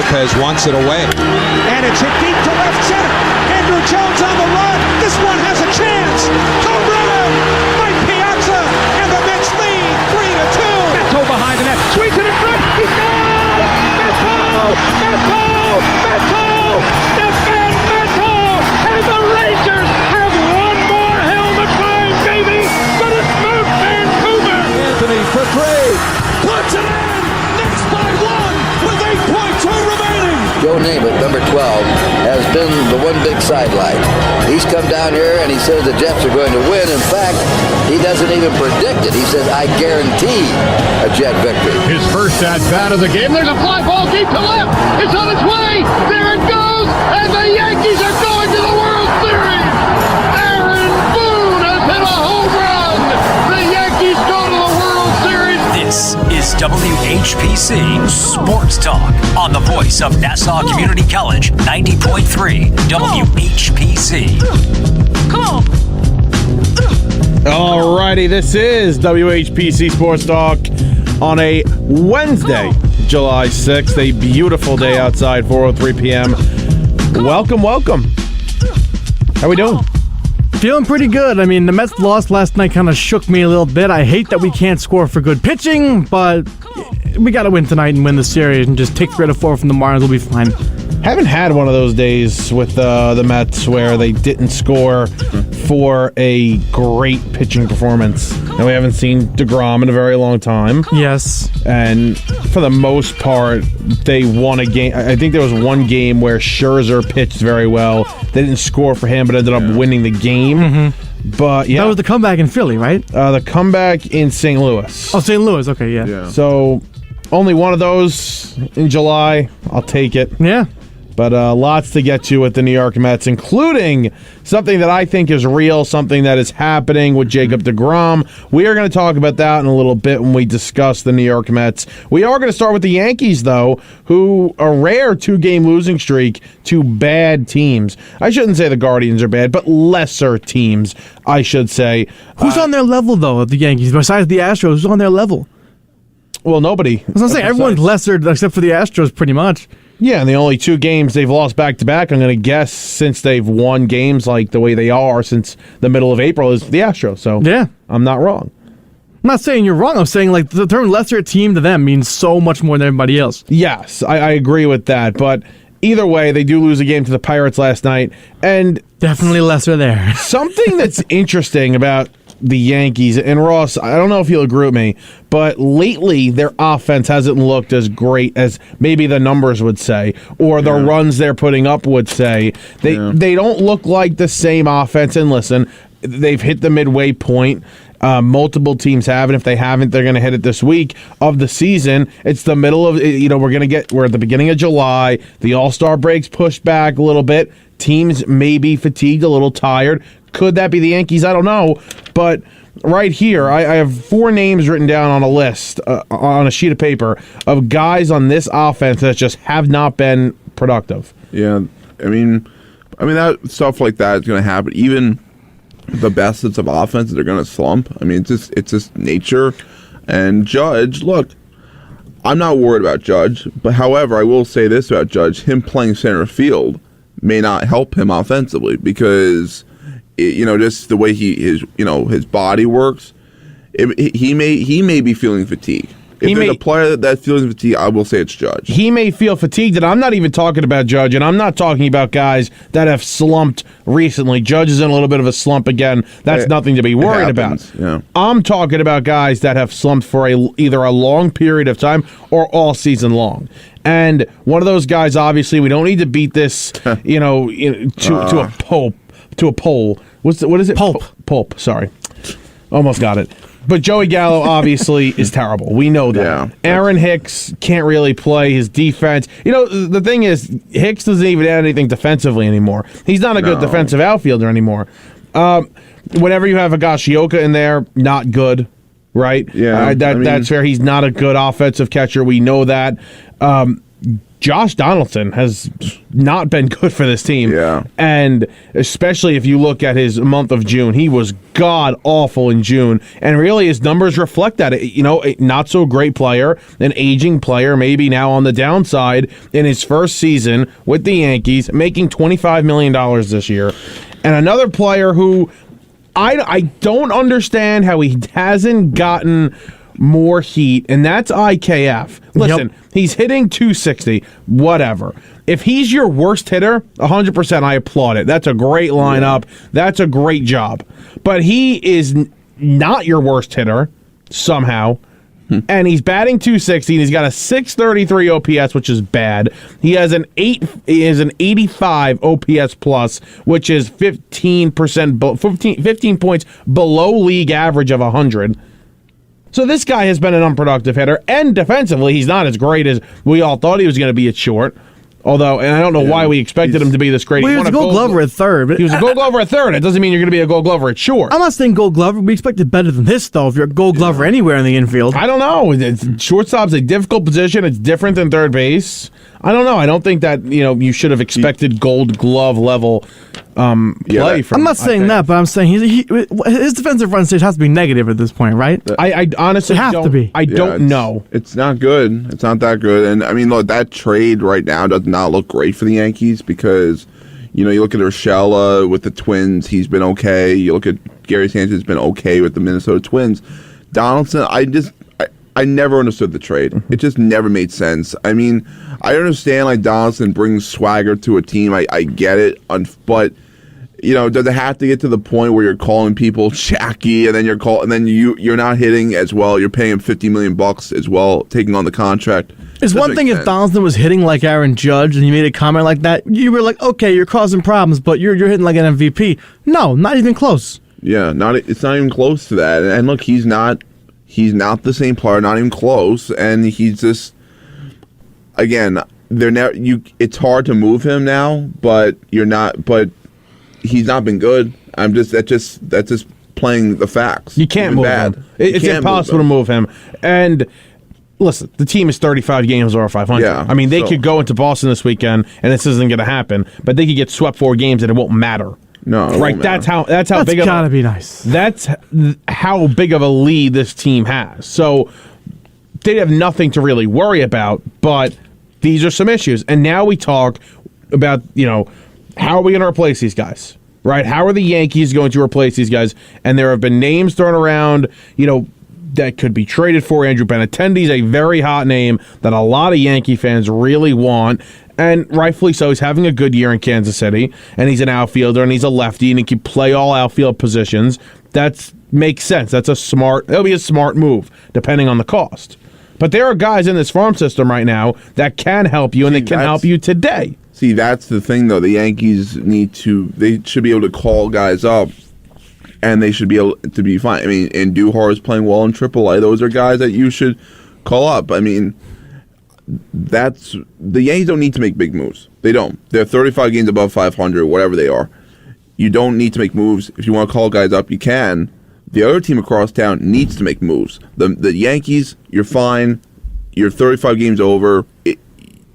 Lopez wants it away. And it's hit deep to left center. Andrew Jones on the run. This one has a chance. Home run! Mike Piazza, and the Mets lead 3-2. Matto behind the net. Sweeps it in front. He's gone! Matto! Matto! Matto! Stefan Matto! And the Rangers have one more hell of a time, baby! But it's Mount Vancouver! Anthony for three. Puts it in! Next by one with 8.2 remaining! Joe Namath, number 12, has been the one big sidelight. He's come down here and he says the Jets are going to win. In fact, he doesn't even predict it. He says, I guarantee a Jet victory. His first at-bat of the game. There's a fly ball deep to left. It's on its way. There it goes. And the Yankees are going to the World Series. Aaron Boone has hit a home run. The Yankees go to the World Series. This is WHPC Sports Talk on the voice of Nassau Community College, 90.3 WHPC. Come on! Alrighty, this is WHPC Sports Talk on a Wednesday, July 6th, a beautiful day outside, 4:03 p.m. Welcome. How we doing? Feeling pretty good. I mean, the Mets loss last night kind of shook me a little bit. I hate that we can't score for good pitching, but we got to win tonight and win the series and just take 3 out of 4 from the Marlins. We'll be fine. Haven't had one of those days with the Mets where they didn't score for a great pitching performance. And we haven't seen DeGrom in a very long time. Yes. And for the most part, they won a game. I think there was one game where Scherzer pitched very well. They didn't score for him, but ended up winning the game. Mm-hmm. But yeah, that was the comeback in Philly, right? The comeback in St. Louis. Oh, St. Louis. Okay, yeah. So only one of those in July. I'll take it. Yeah. But lots to get to with the New York Mets, including something that I think is real, something that is happening with Jacob deGrom. We are going to talk about that in a little bit when we discuss the New York Mets. We are going to start with the Yankees, though, who a rare 2-game losing streak to bad teams. I shouldn't say the Guardians are bad, but lesser teams, I should say. Who's on their level, though, of the Yankees? Besides the Astros, who's on their level? Well, nobody. I was going to say, everyone's lesser except for the Astros, pretty much. Yeah, and the only 2 games they've lost back-to-back, I'm going to guess, since they've won games like the way they are since the middle of April, is the Astros. So yeah, I'm not wrong. I'm not saying you're wrong. I'm saying like the term lesser team to them means so much more than everybody else. Yes, I agree with that. But either way, they do lose a game to the Pirates last night. And definitely lesser there. Something that's interesting about the Yankees, and Ross, I don't know if you'll agree with me, but lately their offense hasn't looked as great as maybe the numbers would say, or the runs they're putting up would say. They don't look like the same offense, and listen, they've hit the midway point. Multiple teams have, and if they haven't, they're going to hit it this week of the season. It's the middle of, we're at the beginning of July. The All-Star break's pushed back a little bit. Teams may be fatigued, a little tired. Could that be the Yankees? I don't know. But right here, I have 4 names written down on a list, on a sheet of paper, of guys on this offense that just have not been productive. Yeah, I mean that stuff like that is going to happen. Even the best of offenses are going to slump. I mean, it's just nature. And Judge, look, I'm not worried about Judge, but however, I will say this about Judge: him playing center field may not help him offensively because, just the way his body works, he may be feeling fatigue. If there's a player that feels fatigue, I will say it's Judge. He may feel fatigued, and I'm not even talking about Judge, and I'm not talking about guys that have slumped recently. Judge is in a little bit of a slump again. That's nothing to be worried about. Yeah. I'm talking about guys that have slumped for either a long period of time or all season long. And one of those guys, obviously, we don't need to beat this, to a poll. What is it? Pulp. Sorry, almost got it. But Joey Gallo obviously is terrible. We know that. Yeah. Aaron Hicks can't really play his defense. The thing is, Hicks doesn't even add anything defensively anymore. He's not a good defensive outfielder anymore. Whenever you have Higashioka in there, not good, right? Yeah. That's fair. He's not a good offensive catcher. We know that. Josh Donaldson has not been good for this team. Yeah. And especially if you look at his month of June, he was god-awful in June. And really his numbers reflect that. You know, a not so great player, an aging player, maybe now on the downside in his first season with the Yankees, making $25 million this year. And another player who I don't understand how he hasn't gotten more heat, and that's IKF. Listen, he's hitting 260, whatever. If he's your worst hitter, 100% I applaud it. That's a great lineup. That's a great job. But he is not your worst hitter, somehow. And he's batting 260, and he's got a 633 OPS, which is bad. He has an 85 OPS plus, which is 15 points below league average of 100. So this guy has been an unproductive hitter, and defensively, he's not as great as we all thought he was going to be at short. Although, and I don't know why we expected him to be this great. Well, he was a Gold Glover at third. But he was a Gold Glover at third. It doesn't mean you're going to be a Gold Glover at short. I'm not saying Gold Glover. We expected better than this, though, if you're a Gold Glover anywhere in the infield. I don't know. Shortstop's a difficult position. It's different than third base. I don't know. I don't think that you should have expected Gold Glove level play from. I'm not saying that, but I'm saying his defensive run stage has to be negative at this point, right? I honestly to be. I don't know. It's not good. It's not that good. And I mean, look, that trade right now does not look great for the Yankees because, you look at Urshela with the Twins, he's been okay. You look at Gary Sanchez, has been okay with the Minnesota Twins. Donaldson, I never understood the trade. It just never made sense. I mean, I understand like Donaldson brings swagger to a team. I get it, but does it have to get to the point where you're calling people Shacky and then you're not hitting as well? You're paying him $50 million as well, taking on the contract. It's one thing if Donaldson was hitting like Aaron Judge and you made a comment like that, you were like, okay, you're causing problems, but you're hitting like an MVP. No, not even close. Yeah, it's not even close to that. And look, he's not the same player, not even close, and he's just, again, it's hard to move him now, but he's not been good. That's just playing the facts. You can't move him. It's impossible to move him. And listen, the team is 35 games over 500. Yeah, I mean, they could go into Boston this weekend, and this isn't going to happen, but they could get swept 4 games, and it won't matter. No, right. That's how big. That's gotta be nice. That's how big of a lead this team has. So they have nothing to really worry about. But these are some issues. And now we talk about how are we going to replace these guys? Right? How are the Yankees going to replace these guys? And there have been names thrown around. That could be traded for. Andrew Benintendi's a very hot name that a lot of Yankee fans really want. And rightfully so. He's having a good year in Kansas City, and he's an outfielder, and he's a lefty, and he can play all outfield positions. That makes sense. That'll be a smart move, depending on the cost. But there are guys in this farm system right now that can help you, and they can help you today. See, that's the thing, though. The Yankees they should be able to call guys up, and they should be able to be fine. I mean, and Duhar is playing well in AAA. Those are guys that you should call up. I mean, the Yankees don't need to make big moves. They don't. They're 35 games above 500, whatever they are. You don't need to make moves. If you want to call guys up, you can. The other team across town needs to make moves. The Yankees, you're fine. You're 35 games over.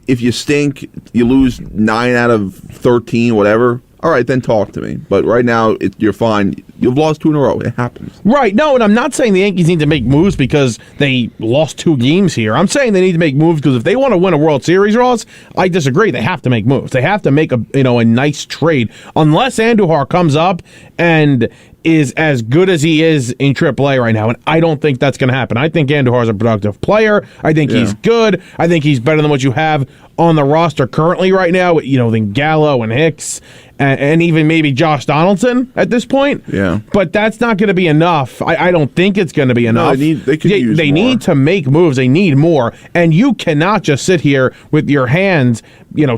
If you stink, you lose 9 out of 13, whatever. All right, then talk to me. But right now, you're fine. You've lost 2 in a row. It happens. Right. No, and I'm not saying the Yankees need to make moves because they lost 2 games here. I'm saying they need to make moves because if they want to win a World Series, Ross, I disagree. They have to make moves. They have to make a nice trade. Unless Andujar comes up and is as good as he is in AAA right now, and I don't think that's going to happen. I think Andujar is a productive player. I think he's good. I think he's better than what you have on the roster currently right now, than Gallo and Hicks and even maybe Josh Donaldson at this point. Yeah. But that's not going to be enough. I don't think it's going to be enough. No, they need to make moves. They need more. And you cannot just sit here with your hands,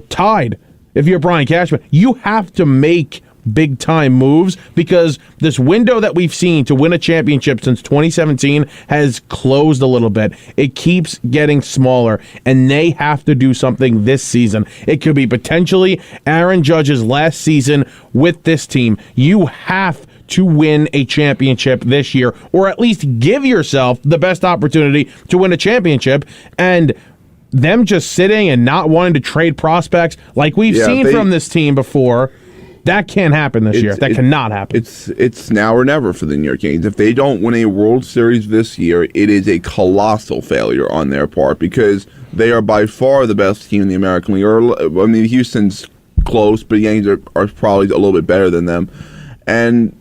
tied. If you're Brian Cashman, you have to make big-time moves because this window that we've seen to win a championship since 2017 has closed a little bit. It keeps getting smaller, and they have to do something this season. It could be potentially Aaron Judge's last season with this team. You have to win a championship this year, or at least give yourself the best opportunity to win a championship. And them just sitting and not wanting to trade prospects like we've seen from this team before, that can't happen this year. That cannot happen. It's now or never for the New York Yankees. If they don't win a World Series this year, it is a colossal failure on their part because they are by far the best team in the American League. Houston's close, but the Yankees are probably a little bit better than them. And,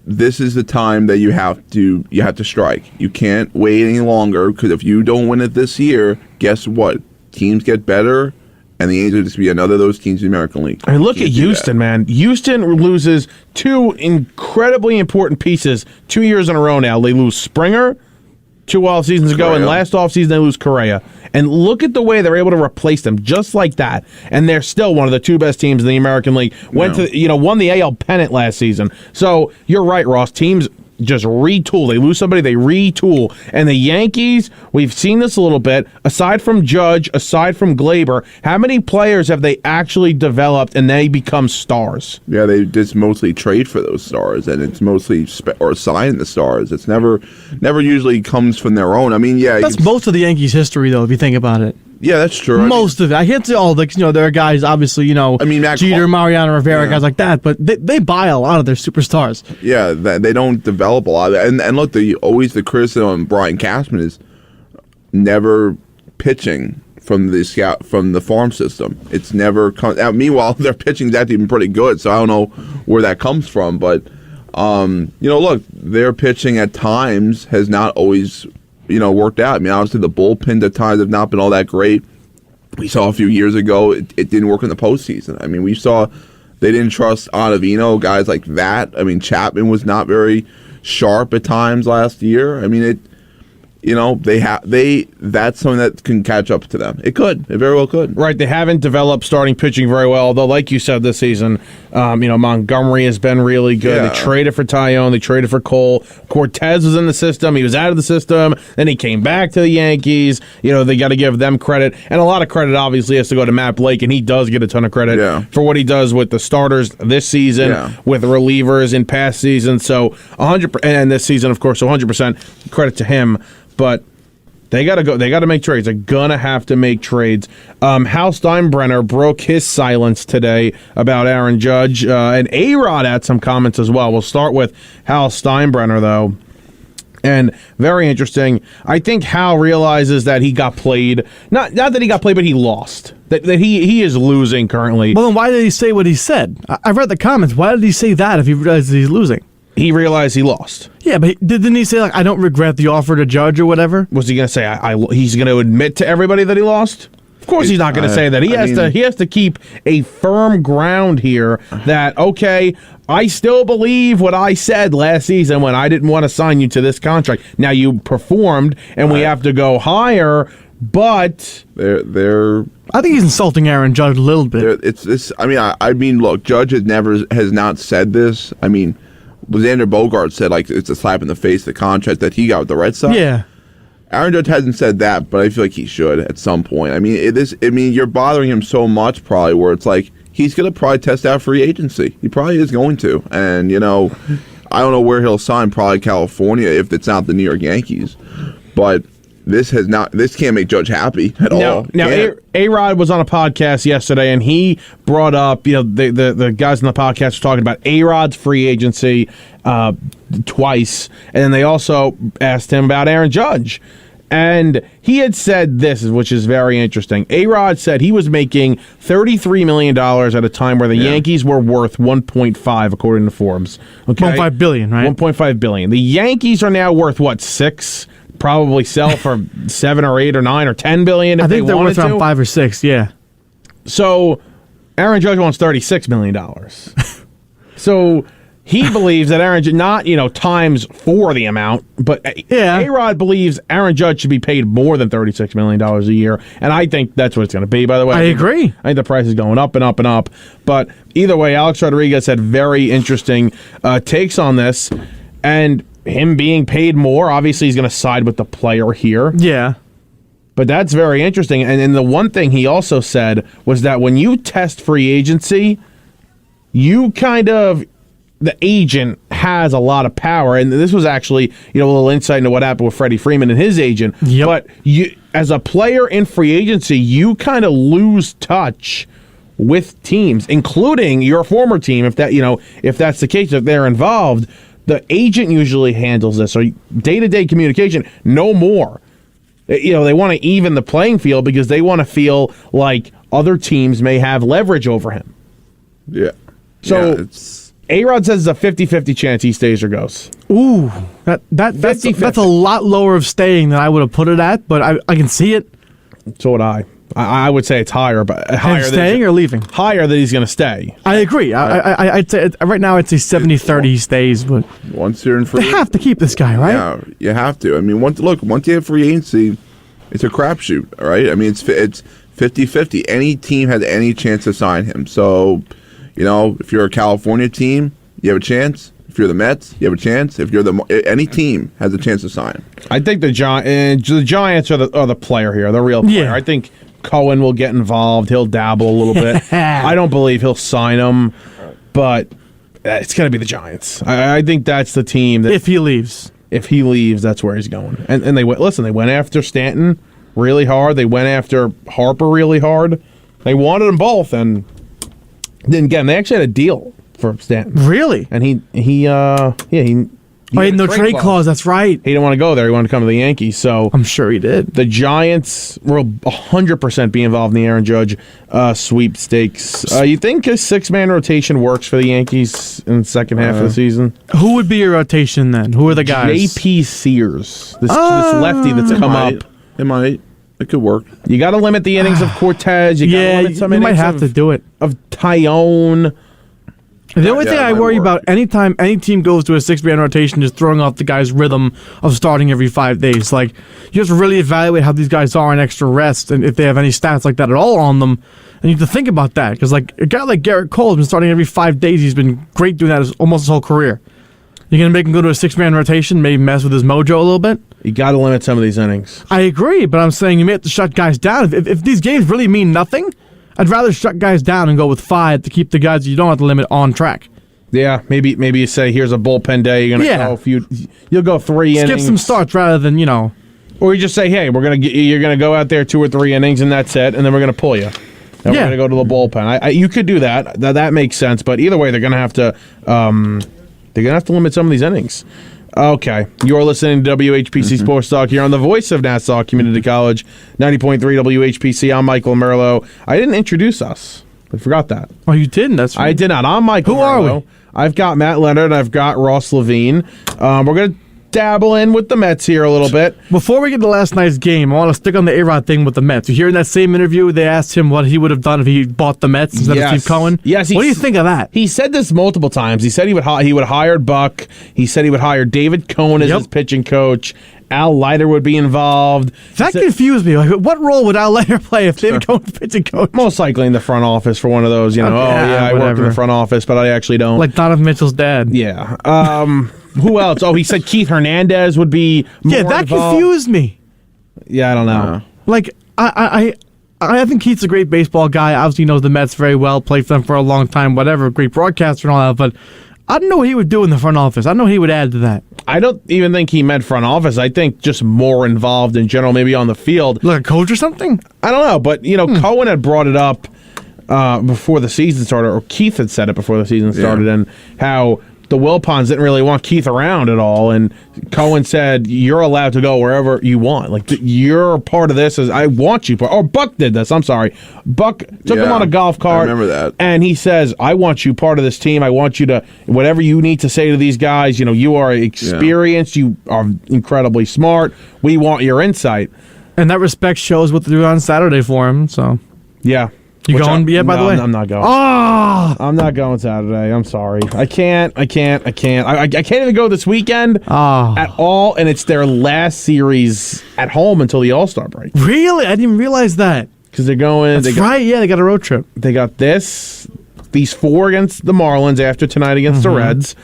this is the time that you have to strike. You can't wait any longer because if you don't win it this year, guess what? Teams get better. And the Yankees will just be another of those teams in the American League. I mean, look at Houston, man. Houston loses two incredibly important pieces 2 years in a row now. They lose Springer 2 off seasons ago, and last offseason they lose Correa. And look at the way they're able to replace them just like that. And they're still one of the two best teams in the American League. Won the AL pennant last season. So you're right, Ross. Teams just retool. They lose somebody, they retool. And the Yankees, we've seen this a little bit. Aside from Judge, aside from Glaber, how many players have they actually developed and they become stars? Yeah, they just mostly trade for those stars, and it's mostly or sign the stars. It's never usually comes from their own. I mean, that's most of the Yankees' history, though, if you think about it. Yeah, that's true. Most of it. I can't say all there are guys, obviously, Jeter, Mariano Rivera, guys like that, but they buy a lot of their superstars. Yeah, they don't develop a lot. And look, the criticism on Brian Cashman is never pitching from the farm system. It's never come out. Meanwhile, their pitching's actually been pretty good, so I don't know where that comes from. But look, their pitching at times has not always worked out. I mean, obviously the bullpen at times have not been all that great. We saw a few years ago it didn't work in the postseason. I mean, we saw they didn't trust Ottavino, guys like that. I mean, Chapman was not very sharp at times last year. I mean, that's something that can catch up to them. It very well could. Right, they haven't developed starting pitching very well, although like you said this season, Montgomery has been really good. Yeah. They traded for Tyone, they traded for Cole. Cortez was in the system, he was out of the system, then he came back to the Yankees. They got to give them credit, and a lot of credit obviously has to go to Matt Blake, and he does get a ton of credit for what he does with the starters this season, with relievers in past seasons. So 100%, and this season, of course, so 100% credit to him. But they got to go. They got to make trades. They're gonna have to make trades. Hal Steinbrenner broke his silence today about Aaron Judge, and A-Rod had some comments as well. We'll start with Hal Steinbrenner though, and very interesting. I think Hal realizes that he got played. Not that he got played, but he lost. That he is losing currently. Well, then why did he say what he said? I read the comments. Why did he say that if he realizes he's losing? He realized he lost. Yeah, but didn't he say, I don't regret the offer to Judge or whatever? Was he going to say he's going to admit to everybody that he lost? Of course he's not going to say that. He has to keep a firm ground here that, okay, I still believe what I said last season when I didn't want to sign you to this contract. Now you performed, and we have to go higher, but... They're I think he's insulting Aaron Judge a little bit. Look, Judge has not said this. I mean... Xander Bogaerts said it's a slap in the face, the contract that he got with the Red Sox. Yeah. Aaron Judge hasn't said that, but I feel like he should at some point. I mean, you're bothering him so much probably where it's like he's going to probably test out free agency. He probably is going to. And, I don't know where he'll sign, probably California if it's not the New York Yankees. But this can't make Judge happy at all. Now, A-Rod was on a podcast yesterday, and he brought up, the guys on the podcast were talking about A-Rod's free agency twice, and then they also asked him about Aaron Judge. And he had said this, which is very interesting. A-Rod said he was making $33 million at a time where the Yankees were worth $1.5, according to Forbes. Okay? $1.5 billion, right? $1.5 billion. The Yankees are now worth, $6? Probably sell for 7 or 8 or 9 or 10 billion. If I think they're worth around 5 or 6. Yeah. So Aaron Judge wants $36 million. So he believes that Aaron Judge, not times 4 the amount, but A-Rod believes Aaron Judge should be paid more than $36 million a year, and I think that's what it's going to be. By the way, I agree. I think the price is going up and up and up. But either way, Alex Rodriguez had very interesting takes on this, and him being paid more, obviously he's going to side with the player here. Yeah. But that's very interesting. And then the one thing he also said was that when you test free agency, the agent has a lot of power. And this was actually, a little insight into what happened with Freddie Freeman and his agent. Yep. But as a player in free agency, you kind of lose touch with teams, including your former team, if that's the case, if they're involved. The agent usually handles this, or day-to-day communication, no more. They want to even the playing field because they want to feel like other teams may have leverage over him. Yeah. So A-Rod says it's a 50-50 chance he stays or goes. Ooh, that's a lot lower of staying than I would have put it at, but I can see it. So would I. I would say it's higher, but higher staying or leaving? Higher that he's going to stay. I agree. I'd say right now I'd say 70-30 he stays, but once you're in free, they have to keep this guy, right? Yeah, you have to. I mean, once you have free agency, it's a crapshoot, right? I mean, it's 50-50. Any team has any chance to sign him. So, if you're a California team, you have a chance. If you're the Mets, you have a chance. If you're any team has a chance to sign him. I think the Giants are the player here, the real player. Yeah. I think Cohen will get involved. He'll dabble a little bit. I don't believe he'll sign him, but it's going to be the Giants. I think that's the team. That if he leaves, that's where he's going. And they went after Stanton really hard. They went after Harper really hard. They wanted them both and didn't get them. They actually had a deal for Stanton. Really? And he had no trade clause. That's right. He didn't want to go there. He wanted to come to the Yankees. So I'm sure he did. The Giants will 100% be involved in the Aaron Judge sweepstakes. You think a 6-man rotation works for the Yankees in the second half of the season? Who would be your rotation then? Who are the guys? J.P. Sears, this lefty that's come up. It might. It could work. You got to limit the innings of Cortez. You got to limit some innings. You might have to do it. Of Tyone. The only thing I worry about anytime any team goes to a 6-man rotation is throwing off the guy's rhythm of starting every 5 days. Like, you have to really evaluate how these guys are on extra rest and if they have any stats like that at all on them. And you have to think about that because, like, a guy like Garrett Cole has been starting every 5 days. He's been great doing that almost his whole career. You're going to make him go to a 6-man rotation, maybe mess with his mojo a little bit? You got to limit some of these innings. I agree, but I'm saying you may have to shut guys down. If these games really mean nothing, I'd rather shut guys down and go with 5 to keep the guys you don't have to limit on track. Yeah, maybe you say here's a bullpen day. You're gonna go you'll go 3 innings. Skip some starts rather than Or you just say, hey, you're gonna go out there 2 or 3 innings and that's it, and then we're gonna pull you. And we're gonna go to the bullpen. You could do that. That makes sense. But either way, they're gonna have to limit some of these innings. Okay, you're listening to WHPC Sports Talk here on the voice of Nassau Community College, 90.3 WHPC. I'm Michael Merlo. I didn't introduce us. I forgot that. Oh, you didn't? That's right. I did not. I'm Michael Merlo. Who are we? I've got Matt Leonard. I've got Ross Levine. We're going to dabble in with the Mets here a little bit. Before we get to last night's game, I want to stick on the A-Rod thing with the Mets. You hear in that same interview, they asked him what he would have done if he bought the Mets instead of Steve Cohen? Yes. What do you think of that? He said this multiple times. He said he would have hired Buck. He said he would hire David Cohen as his pitching coach. Al Leiter would be involved. That confused me. Like, what role would Al Leiter play if David Cohen was pitching coach? Most likely in the front office for one of those, I work in the front office, but I actually don't. Like Donovan Mitchell's dad. Yeah. Who else? Oh, he said Keith Hernandez would be more involved. Confused me. Yeah, I don't know. Like, I think Keith's a great baseball guy. Obviously knows the Mets very well, played for them for a long time, whatever, great broadcaster and all that, but I don't know what he would do in the front office. I don't know what he would add to that. I don't even think he meant front office. I think just more involved in general, maybe on the field. Like a coach or something? I don't know, but, Cohen had brought it up before the season started, or Keith had said it before the season started, and how the Wilpons didn't really want Keith around at all, and Cohen said, you're allowed to go wherever you want. Like, you're part of this. I want you. Or Buck did this. I'm sorry. Buck took him on a golf cart. I remember that. And he says, I want you part of this team. I want you to, whatever you need to say to these guys, you are experienced. You are incredibly smart. We want your insight. And that respect shows what they do on Saturday for him, so. Yeah. You going yet, by the way? I'm not going. Oh! I'm not going Saturday. I'm sorry. I can't. I can't even go this weekend at all, and it's their last series at home until the All-Star break. Really? I didn't even realize that. Because they're going... That's right, they got a road trip. They got these 4 against the Marlins after tonight against the Reds,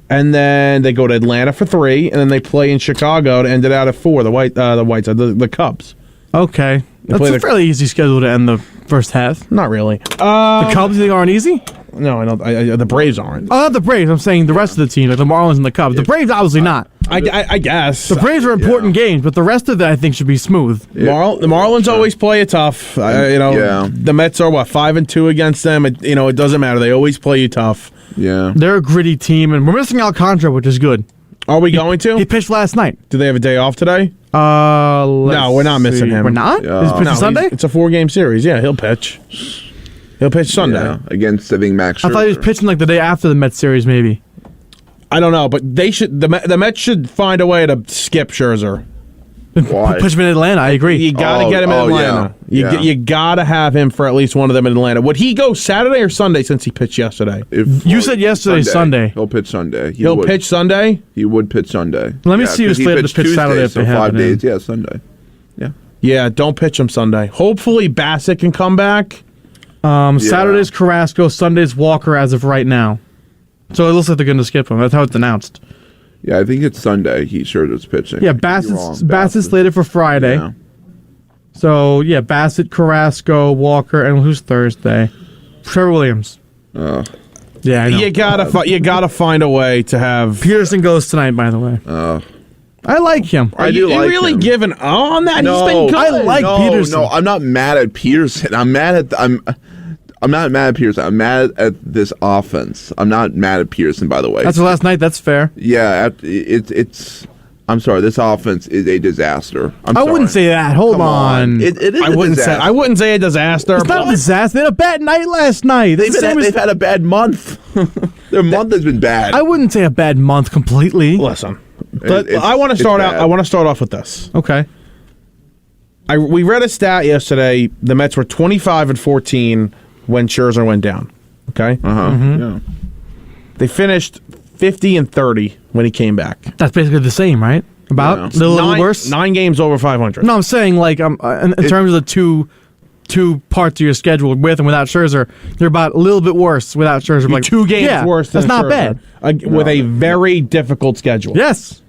and then they go to Atlanta for 3, and then they play in Chicago to end it out at 4, the Cubs. Okay. That's a fairly easy schedule to end the first half. Not really. The Cubs, you think, aren't easy? No, I don't. The Braves aren't. Oh, not the Braves. I'm saying the rest of the team, like the Marlins and the Cubs. The Braves, obviously not. I guess. The Braves are important games, but the rest of that I think should be smooth. The Marlins always play you tough. The Mets are 5-2 against them. It doesn't matter. They always play you tough. Yeah, they're a gritty team, and we're missing Alcantara, which is good. Are we going to? He pitched last night. Do they have a day off today? No, we're not missing him. We're not? Is pitching Sunday? It's a 4-game series. Yeah, he'll pitch. He'll pitch Sunday against Saving Max. I thought he was pitching like the day after the Mets series, maybe. I don't know, but they should. The Mets should find a way to skip Scherzer. Why? Push him in Atlanta. I agree. You got to get him in Atlanta. You got to have him for at least one of them in Atlanta. Would he go Saturday or Sunday since he pitched yesterday? You said yesterday, Sunday. He'll pitch Sunday. He'll pitch Sunday? He would pitch Sunday. Let me see who's slated to pitch Tuesday, Saturday if they have 5 days. Yeah, Sunday. Yeah. Yeah, don't pitch him Sunday. Hopefully Bassett can come back. Saturday's Carrasco, Sunday's Walker as of right now. So it looks like they're going to skip him. That's how it's announced. Yeah, I think it's Sunday. He sure is pitching. Yeah, Bassett's slated for Friday. Yeah. So, Bassett, Carrasco, Walker, and who's Thursday? Trevor Williams. Yeah, I know. You gotta find a way to have... Peterson goes tonight, by the way. I like him. Are you really giving on that? No, he's been good. I like Peterson. No, I'm not mad at Peterson. I'm not mad at Pearson. I'm mad at this offense. I'm not mad at Pearson, by the way. That's last night. That's fair. Yeah, it's. I'm sorry. This offense is a disaster. I wouldn't say that. Hold on. It is. I wouldn't say a disaster. It's not a disaster. They had a bad night last night. They've had a bad month. Their month has been bad. I wouldn't say a bad month completely. Listen, I want to start out. I want to start off with this. Okay. We read a stat yesterday. The Mets were 25-14 when Scherzer went down. Okay. Yeah. They finished 50-30 when he came back. That's basically the same, right? About a little worse. 9 games over 500. No, I'm saying in terms of the two parts of your schedule with and without Scherzer, they're about a little bit worse without Scherzer. Like 2 games worse. Than That's not Scherzer, bad. With a very difficult schedule. Yes,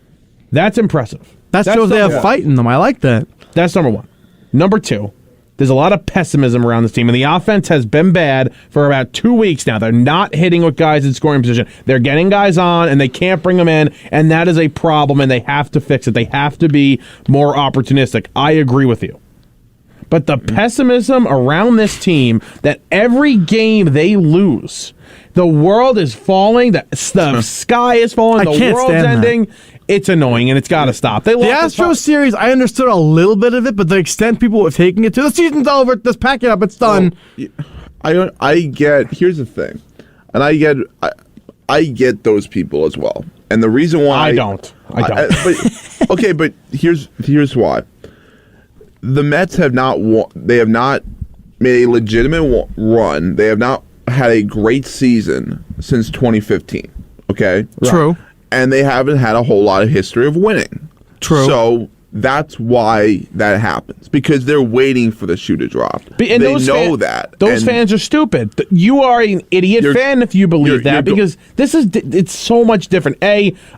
that's impressive. That shows they have fight in them. I like that. That's number one. Number two. There's a lot of pessimism around this team, and the offense has been bad for about 2 weeks now. They're not hitting with guys in scoring position. They're getting guys on, and they can't bring them in, and that is a problem, and they have to fix it. They have to be more opportunistic. I agree with you. But the pessimism around this team, that every game they lose, the world is falling, the sky is falling, the world's ending. It's annoying, and it's got to stop. The Astros series, I understood a little bit of it, but the extent people were taking it to, the season's over, just pack it up, it's done. I get, here's the thing, and I get those people as well. And the reason why... I don't. But here's why. The Mets have not made a legitimate run. They have not had a great season since 2015. Okay? True. And they haven't had a whole lot of history of winning. True. So that's why that happens, because they're waiting for the shoe to drop. And they know that. Those fans are stupid. You are an idiot fan if you believe that, because it's so much different.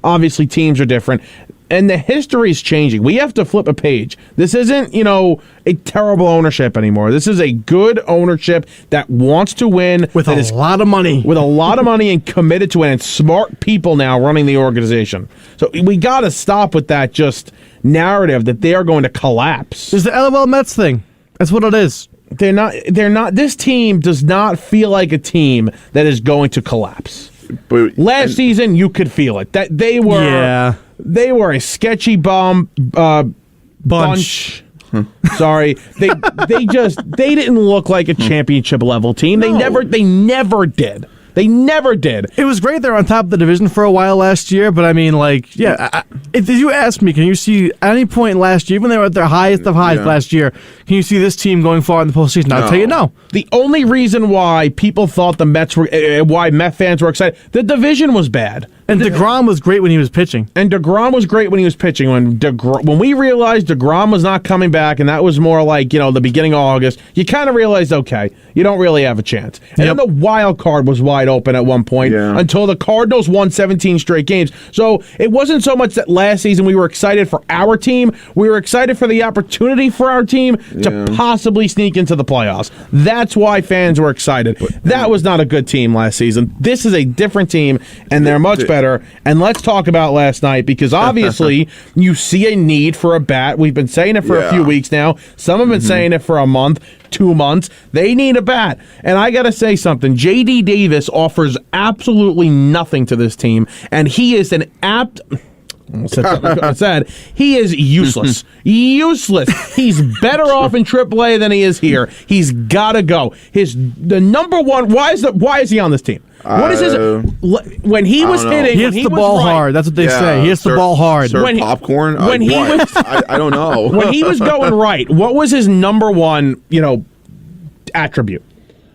Obviously teams are different. And the history is changing. We have to flip a page. This isn't, a terrible ownership anymore. This is a good ownership that wants to win. With a lot of money. With a lot of money and committed to it. And smart people now running the organization. So we got to stop with that just narrative that they are going to collapse. It's the LOL Mets thing. That's what it is. They're not. This team does not feel like a team that is going to collapse. But last season, you could feel it. That they were... Yeah. They were a sketchy bunch. Sorry, they didn't look like a championship level team. No. They never did. They never did. It was great they're on top of the division for a while last year, but I mean, if you ask me, can you see at any point last year, even they were at their highest of highs last year, can you see this team going far in the postseason? I'll tell you no. The only reason why people thought the Mets were, why Met fans were excited, the division was bad. And DeGrom was great when he was pitching. When we realized DeGrom was not coming back, and that was more like, the beginning of August, you kind of realized, okay, you don't really have a chance. And then the wild card was wide open at one point until the Cardinals won 17 straight games. So it wasn't so much that last season we were excited for our team. We were excited for the opportunity for our team to possibly sneak into the playoffs. That's why fans were excited. That was not a good team last season. This is a different team, and they're much better. better. And let's talk about last night, because obviously you see a need for a bat. We've been saying it for a few weeks now. Some have been saying it for a month, 2 months. They need a bat. And I got to say something. J.D. Davis offers absolutely nothing to this team, and he is an apt... he is useless. Useless. He's better off in AAA than he is here. He's got to go. The number one. Why is he on this team? What is his? When he was hitting, he hits the ball hard. That's what they say. He hits the ball hard. Popcorn. When he was, I don't know. When he was going right, what was his number one? Attribute.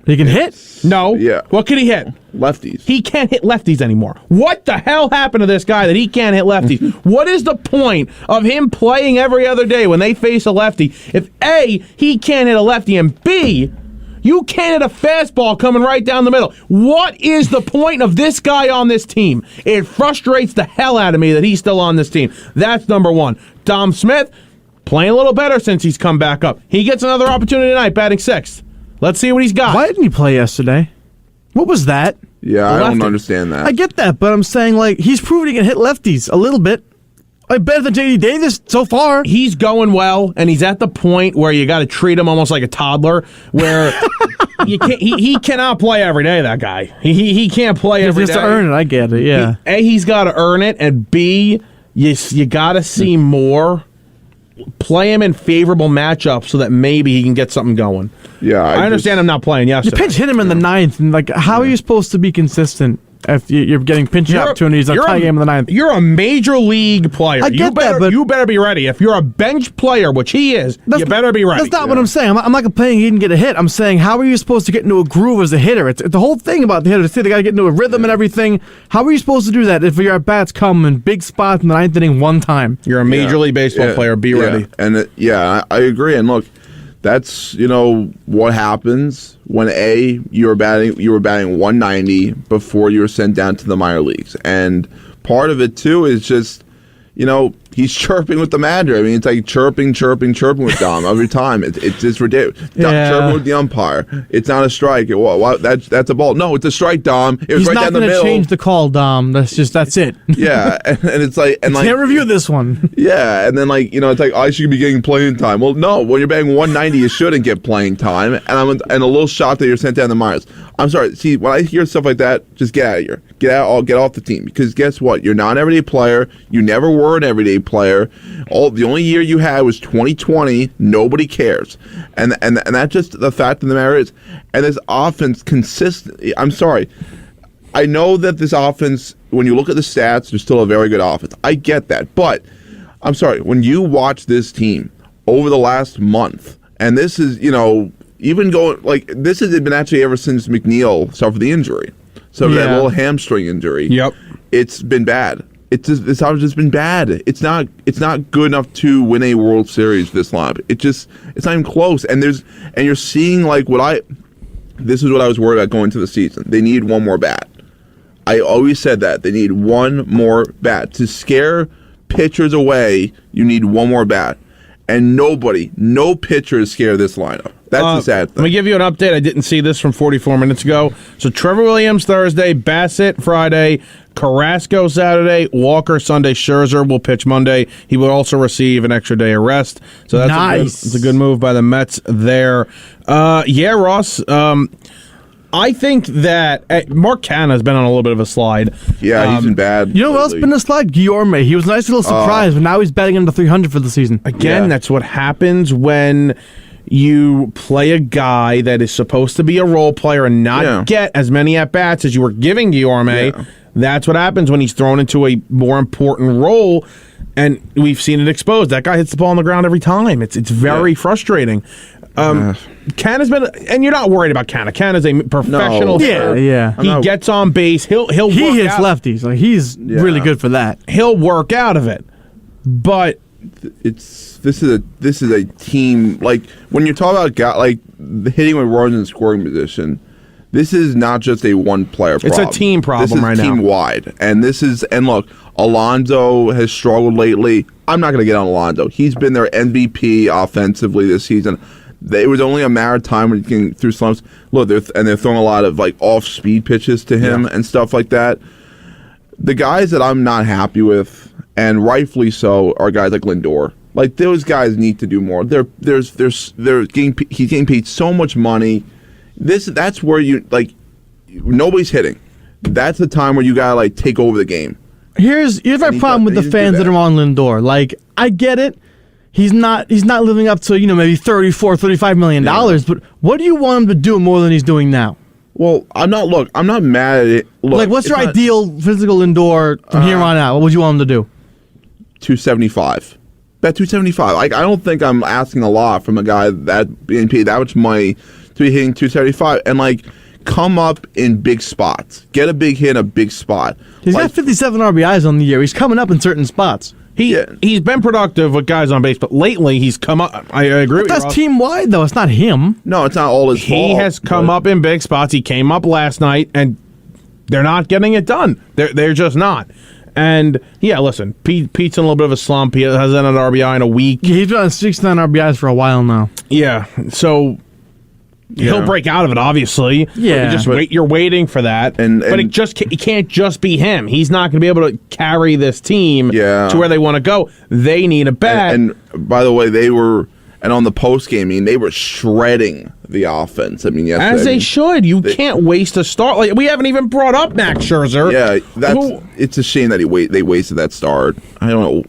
He can hit. No. Yeah. What can he hit? Lefties. He can't hit lefties anymore. What the hell happened to this guy that he can't hit lefties? What is the point of him playing every other day when they face a lefty if A, he can't hit a lefty, and B, you can't hit a fastball coming right down the middle? What is the point of this guy on this team? It frustrates the hell out of me that he's still on this team. That's number one. Dom Smith, playing a little better since he's come back up. He gets another opportunity tonight, batting sixth. Let's see what he's got. Why didn't he play yesterday? What was that? Yeah, I don't understand that. I get that, but I'm saying, he's proven he can hit lefties a little bit. Better than J.D. Davis so far. He's going well, and he's at the point where you got to treat him almost like a toddler, where he cannot play every day, that guy. He can't play every day. He has to earn it, I get it, yeah. He's got to earn it, and B, you got to see more. Play him in favorable matchups so that maybe he can get something going. Yeah, I understand him not playing yesterday. You pinch hit him in the ninth, and how are you supposed to be consistent if you're getting pinch opportunities on tie game in the ninth? You're a major league player. I get that, but you better be ready. If you're a bench player, which he is, you better be ready. That's not what I'm saying. I'm not complaining he didn't get a hit. I'm saying, how are you supposed to get into a groove as a hitter? It's the whole thing about the hitter. They got to get into a rhythm and everything. How are you supposed to do that if your at-bats come in big spots in the ninth inning one time? You're a major league baseball player. Be ready. And I agree. And look, that's what happens when you were batting 190 before you were sent down to the minor leagues. And part of it too is just he's chirping with the manager. I mean, it's like chirping with Dom every time. It's just ridiculous. Chirping with the umpire. It's not a strike. That's a ball. No, it's a strike, Dom. It was he's right not down the middle. He's not going to change the call, Dom. That's it. Yeah, and it's like, and can't review this one. Yeah, and then it's like I should be getting playing time. Well, no, when you're batting 190, you shouldn't get playing time. And a little shot that you're sent down the minors. I'm sorry. See, when I hear stuff like that, just get out of here. Get off the team, because guess what? You're not an everyday player. You never were an everyday player. The only year you had was 2020. Nobody cares, and that's just the fact of the matter is. And this offense consistently. I'm sorry. I know that this offense, when you look at the stats, they're still a very good offense. I get that, but I'm sorry. When you watch this team over the last month, and this is even going this has been actually ever since McNeil suffered the injury. So that little hamstring injury. Yep. It's been bad. This has just been bad. It's not good enough to win a World Series this lineup. It's not even close. And you're seeing this is what I was worried about going into the season. They need one more bat. I always said that. They need one more bat. To scare pitchers away, you need one more bat. And no pitcher is scared of this lineup. That's the sad thing. Let me give you an update. I didn't see this from 44 minutes ago. So Trevor Williams Thursday, Bassett Friday, Carrasco Saturday, Walker Sunday, Scherzer will pitch Monday. He will also receive an extra day of rest. So that's nice. a good move by the Mets there. Ross. I think that Mark Canha has been on a little bit of a slide. Yeah, he's been bad. You know what else been a slide? Guillorme. He was a nice little surprise, but now he's betting under 300 for the season. Again, that's what happens when you play a guy that is supposed to be a role player and not get as many at-bats as you were giving Guillorme. Yeah. That's what happens when he's thrown into a more important role, and we've seen it exposed. That guy hits the ball on the ground every time. It's very frustrating. Canha's been, and you're not worried about Canha. Canha's a professional. Yeah. He gets on base. He hits lefties. He's really good for that. He'll work out of it, but this is a team. When you talk about hitting with runners in scoring position, this is not just a one player problem. It's a team problem right now. This is team wide, and look, Alonso has struggled lately. I'm not going to get on Alonso. He's been their MVP offensively this season. It was only a matter of time when he came through slumps. Look, they're throwing a lot of off-speed pitches to him and stuff like that. the guys that I'm not happy with, and rightfully so, are guys like Lindor. Like, those guys need to do more. He's getting paid so much money. That's where nobody's hitting. That's the time where you gotta like take over the game. Here's my problem with the fans that are on Lindor. Like, I get it. He's not living up to, maybe $34, $35 million, but what do you want him to do more than he's doing now? Well, I'm not mad at it. Look, what's your ideal physical Lindor from here on out? What would you want him to do? 275. Bet 275. I don't think I'm asking a lot from a guy that being paid that much money to be hitting 275 and come up in big spots. Get a big hit in a big spot. He's got 57 RBIs on the year. He's coming up in certain spots. He's been productive with guys on base, but lately he's come up. I agree with you. That's team wide, though. It's not him. No, it's not all his fault. He has come up in big spots. He came up last night, and they're not getting it done. They're just not. And listen, Pete's in a little bit of a slump. He hasn't had an RBI in a week. Yeah, he's been on 69 RBIs for a while now. Yeah, so he'll break out of it, obviously. Yeah. You're waiting for that. But it can't just be him. He's not going to be able to carry this team to where they want to go. They need a bat. And by the way, and on the post game, they were shredding the offense. Yesterday. As they should. You can't waste a start. We haven't even brought up Max Scherzer. Yeah, it's a shame that they wasted that start. I don't know.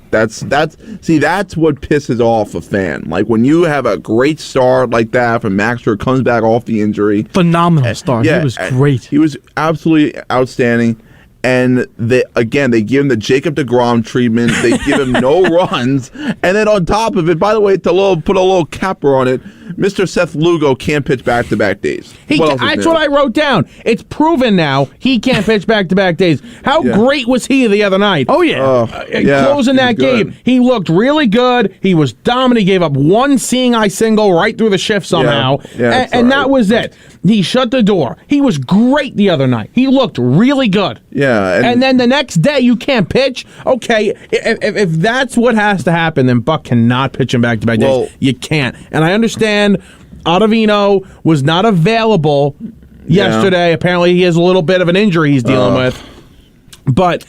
That's what pisses off a fan. When you have a great start like that from Max Scherzer, comes back off the injury. Phenomenal start. He was great. He was absolutely outstanding. And they give him the Jacob deGrom treatment. They give him no runs. And then on top of it, by the way, to put a little capper on it, Mr. Seth Lugo can't pitch back-to-back days. That's what I wrote down. It's proven now he can't pitch back-to-back days. How great was he the other night? Oh, yeah. Closing that game. He looked really good. He was dominant. He gave up one seeing eye single right through the shift somehow. And that was it. He shut the door. He was great the other night. He looked really good. Yeah. And then the next day you can't pitch? Okay, if that's what has to happen, then Buck cannot pitch him back-to-back days. You can't. And I understand Ottavino was not available yesterday. Apparently he has a little bit of an injury he's dealing with. But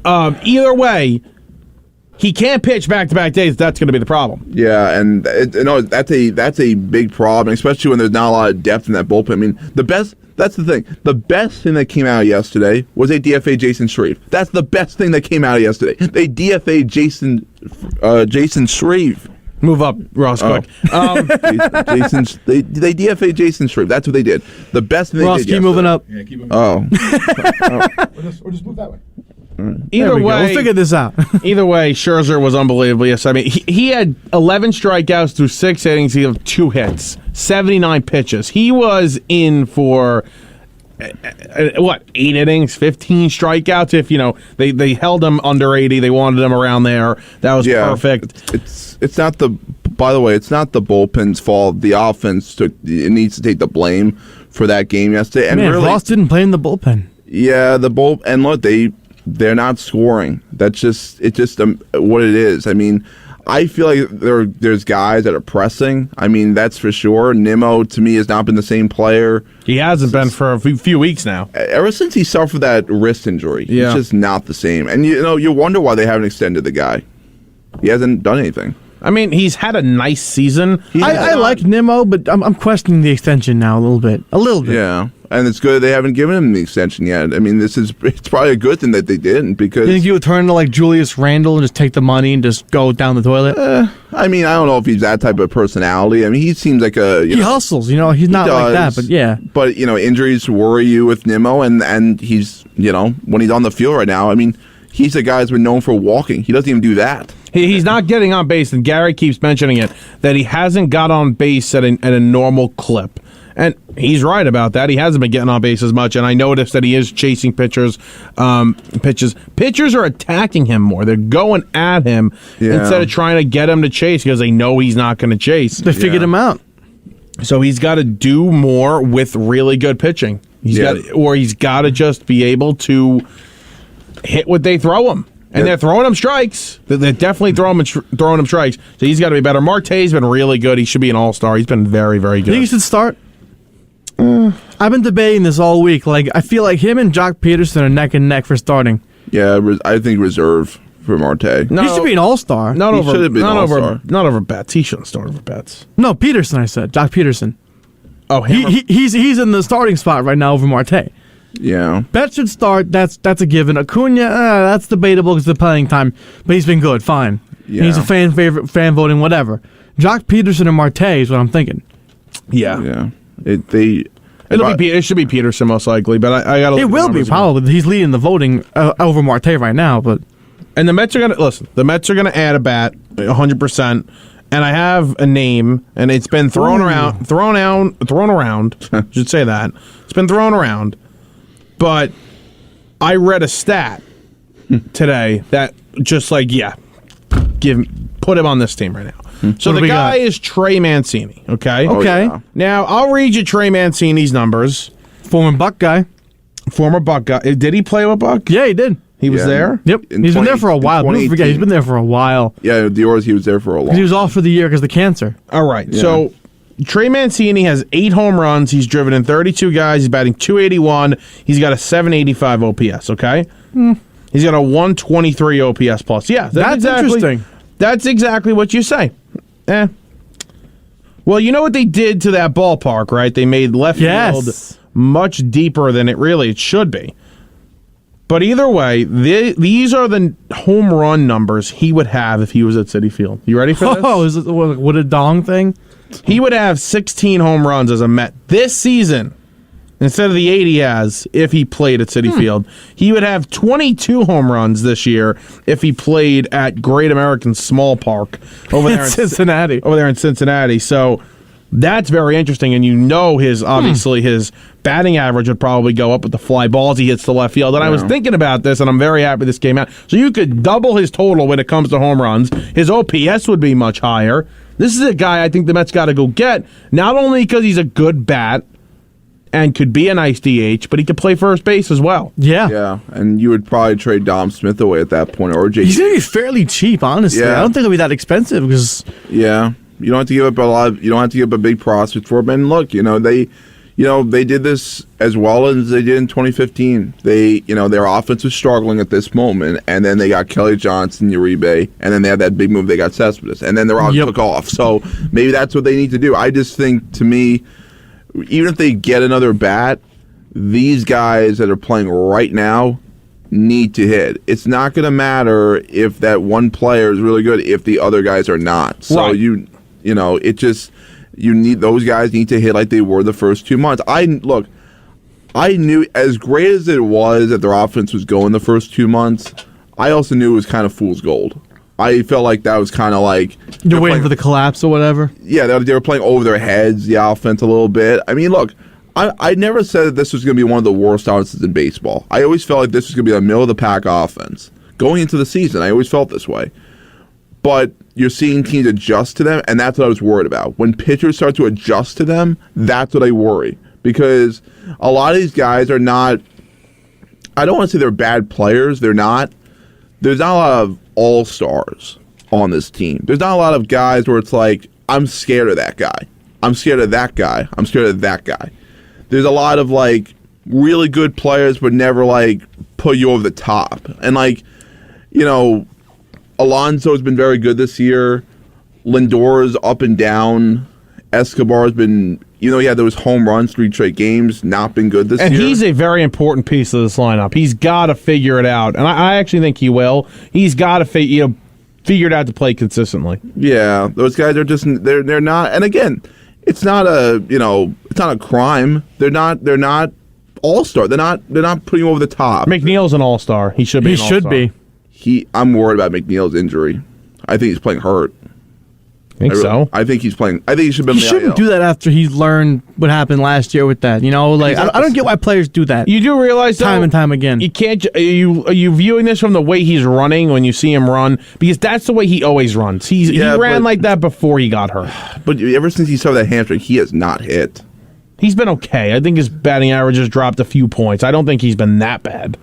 either way, he can't pitch back-to-back days. That's going to be the problem. Yeah, and that's a big problem, especially when there's not a lot of depth in that bullpen. That's the thing. The best thing that came out yesterday was they DFA Jason Shreve. That's the best thing that came out of yesterday. They DFA Jason Shreve. Move up, Ross, quick. They DFA Jason Shreve. That's what they did. The best thing they Ross, did keep moving up. Yeah, keep moving up. Or just move that way. Either way, we'll figure this out. Either way, Scherzer was unbelievable. Yes, he had 11 strikeouts through 6 innings. He had 2 hits, 79 pitches. He was in for 8 innings, 15 strikeouts. If they held him under 80, they wanted him around there. That was perfect. It's not the. By the way, it's not the bullpen's fault. The offense needs to take the blame for that game yesterday. And really, Ross didn't play in the bullpen. Yeah, the bull. And look, they're not scoring. That's just what it is. I feel like there's guys that are pressing. That's for sure. Nimmo, to me, has not been the same player. He hasn't been for a few weeks now. Ever since he suffered that wrist injury, he's just not the same. And you wonder why they haven't extended the guy. He hasn't done anything. He's had a nice season. I like Nimmo, but I'm questioning the extension now a little bit. Yeah. And it's good they haven't given him the extension yet. It's probably a good thing that they didn't, because you think you would turn to like Julius Randle and just take the money and just go down the toilet? I don't know if he's that type of personality. he seems like he hustles. He's not like that, but yeah. But injuries worry you with Nimmo, and he's when he's on the field right now. He's a guy who's been known for walking. He doesn't even do that. He's not getting on base, and Gary keeps mentioning it, that he hasn't got on base at a normal clip. And he's right about that. He hasn't been getting on base as much, and I noticed that he is chasing pitches. Pitchers are attacking him more. They're going at him instead of trying to get him to chase, because they know he's not going to chase. They figured him out. So he's got to do more with really good pitching. He's got to just be able to hit what they throw him. And they're throwing him strikes. They're definitely throwing him strikes. So he's got to be better. Marte's been really good. He should be an all-star. He's been very, very good. I think he should start. I've been debating this all week. I feel like him and Jock Peterson are neck and neck for starting. Yeah, I think reserve for Marte. He should be an all-star. Not He over. should have been all-star. Not over Betts. He shouldn't start over Betts. No, Peterson. I said Jock Peterson. Oh, He's in the starting spot right now over Marte. Yeah. Betts should start. That's a given. Acuna, that's debatable because of the playing time, but he's been good. Fine. Yeah. He's a fan favorite, fan voting, whatever. Jock Peterson and Marte is what I'm thinking. Yeah. It should be Peterson most likely, but I got to. It will be probably. He's leading the voting over Marte right now, but. And the Mets are gonna listen. The Mets are gonna add a bat, 100%. And I have a name, and it's been thrown around. Should say that it's been thrown around. But I read a stat today that just put him on this team right now. So the guy is Trey Mancini. Okay. Okay. yeah. Now I'll read you Trey Mancini's numbers. Former Buck guy. Did he play with Buck? Yeah, he did. He was there? Yep. He's been there for a while. Don't forget, he's been there for a while. Yeah, the Orioles, he was there for a long. He was off for the year because of the cancer. All right. Yeah. So Trey Mancini has 8 home runs. He's driven in 32 guys. He's batting .281. He's got a .785 OPS, okay? He's got a 123 OPS plus. Yeah, That's interesting. That's exactly what you say. Well, you know what they did to that ballpark, right? They made left field much deeper than it should be. But either way, these are the home run numbers he would have if he was at Citi Field. You ready for this? Oh, is it what a dong thing? He would have 16 home runs as a Met this season instead of the 8 he has if he played at Citi Field. He would have 22 home runs this year if he played at Great American Small Park over there in Cincinnati. So that's very interesting, and obviously his batting average would probably go up with the fly balls he hits to left field. And I was thinking about this, and I'm very happy this came out. So you could double his total when it comes to home runs. His OPS would be much higher. This is a guy I think the Mets got to go get, not only because he's a good bat and could be a nice DH, but he could play first base as well. Yeah. Yeah, and you would probably trade Dom Smith away at that point, or JT. He's going to be fairly cheap, honestly. Yeah. I don't think it'll be that expensive because... Yeah. You don't have to give up a lot. You don't have to give up a big prospect for him. And look, they did this as well as they did in 2015. Their offense was struggling at this moment, and then they got Kelly Johnson, Uribe, and then they had that big move. They got Cespedes, and then their offense took off. So maybe that's what they need to do. I just think, to me, even if they get another bat, these guys that are playing right now need to hit. It's not going to matter if that one player is really good if the other guys are not. So you need those guys need to hit like they were the first 2 months. I knew, as great as it was that their offense was going the first 2 months, I also knew it was kind of fool's gold. I felt like that was kind of like you're waiting for the collapse or whatever. Yeah, they were playing over their heads, the offense a little bit. I mean, look, I never said that this was going to be one of the worst offenses in baseball. I always felt like this was going to be a middle-of-the-pack offense. Going into the season, I always felt this way. But you're seeing teams adjust to them, and that's what I was worried about. When pitchers start to adjust to them, that's what I worry. Because a lot of these guys are not, I don't want to say they're bad players. They're not. There's not a lot of all-stars on this team. There's not a lot of guys where it's like, I'm scared of that guy. I'm scared of that guy. I'm scared of that guy. There's a lot of, really good players but never, put you over the top. And, Alonso's been very good this year. Lindor's up and down. Escobar's been, he had those home runs 3 straight games, not been good this year. And he's a very important piece of this lineup. He's got to figure it out. And I actually think he will. He's got to figure it out to play consistently. Yeah, those guys are just, they're not, and again, it's not a crime. They're not all-star. They're not putting him over the top. McNeil's an all-star. He should be an all-star. I'm worried about McNeil's injury. I think he's playing hurt. So? I think he's playing. I think he should be. He shouldn't do that after he's learned what happened last year with that. I don't get why players do that. You do realize time and time again. You can't. Are you viewing this from the way he's running when you see him run? Because that's the way he always runs. He ran like that before he got hurt. But ever since he saw that hamstring, he has not hit. He's been okay. I think his batting average has dropped a few points. I don't think he's been that bad.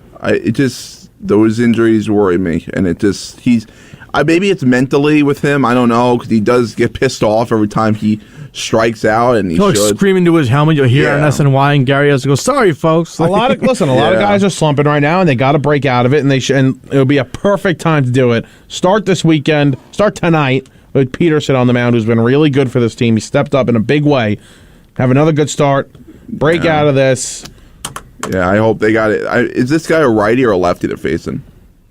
Those injuries worry me, and maybe it's mentally with him. I don't know, because he does get pissed off every time he strikes out, and he He'll should. scream into his helmet. You'll hear on Yeah. SNY, and Gary has to go, "Sorry, folks." A lot of guys are slumping right now, and they got to break out of it. And and it'll be a perfect time to do it. Start this weekend. Start tonight with Peterson on the mound, who's been really good for this team. He stepped up in a big way. Have another good start. Break out of this. Yeah, I hope they got it. Is this guy a righty or a lefty they're facing?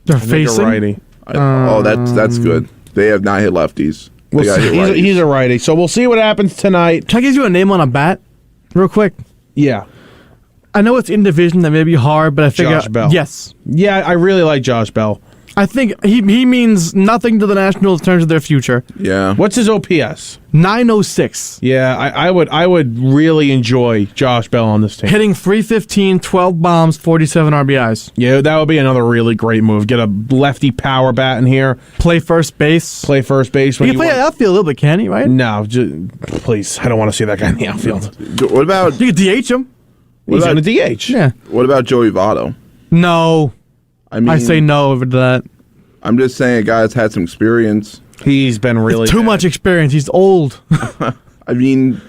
They're I think facing. a righty. That's good. They have not hit lefties. They We'll gotta see. hit righties. He's a righty, so we'll see what happens tonight. Can I give you a name on a bat, real quick? Yeah. I know it's in division. That may be hard, but I figure Josh Bell. yes. Yeah, I really like Josh Bell. I think he means nothing to the Nationals in terms of their future. Yeah. What's his OPS? 906. Yeah, I would really enjoy Josh Bell on this team. Hitting 315, 12 bombs, 47 RBIs. Yeah, that would be another really great move. Get a lefty power bat in here. Play first base. Play first base. He can play outfield a little bit, can he, right? No, please. I don't want to see that guy in the outfield. What about You could DH him. He's going to DH. Yeah. what about Joey Votto? No. I mean, I say no over to that. I'm just saying a guy that's had some experience. He's been really Too bad. much experience. He's old. I mean,